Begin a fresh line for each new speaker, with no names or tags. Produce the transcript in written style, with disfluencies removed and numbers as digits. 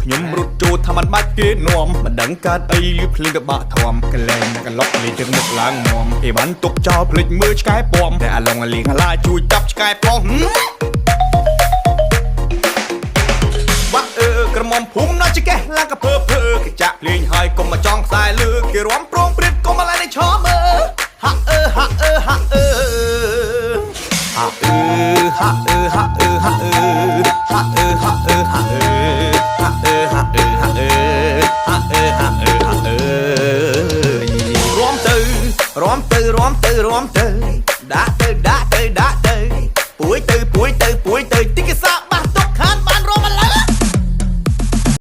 ខ្ញុំរត់ចូលថាมันបាច់គេនាំមិនដឹងកើតអីលឺភ្លេងទៅបាក់ធំកលែងកន្លុកលេងជើងមុខឡើងមុំអីបានទុកចោលភ្លេចមើលឆ្កែពំតែអាឡុងអាលីងអាឡាជួយចាប់ឆ្កែប្រុសបាក់ក្រមុំភូមិណាស់ចកេះឡើងកពើគេចាក់លេងហើយកុំមកចង់ខ្សែលើគេរំប្រងព្រៀតកុំមកឡើងនេះឈមហាក់ហាក់ហាក់ហាក់ហាក់ហាក់ហាក់ហាក់ហាក់ហាក់ហាក់ហាក់ហាក់រំទៅដាក់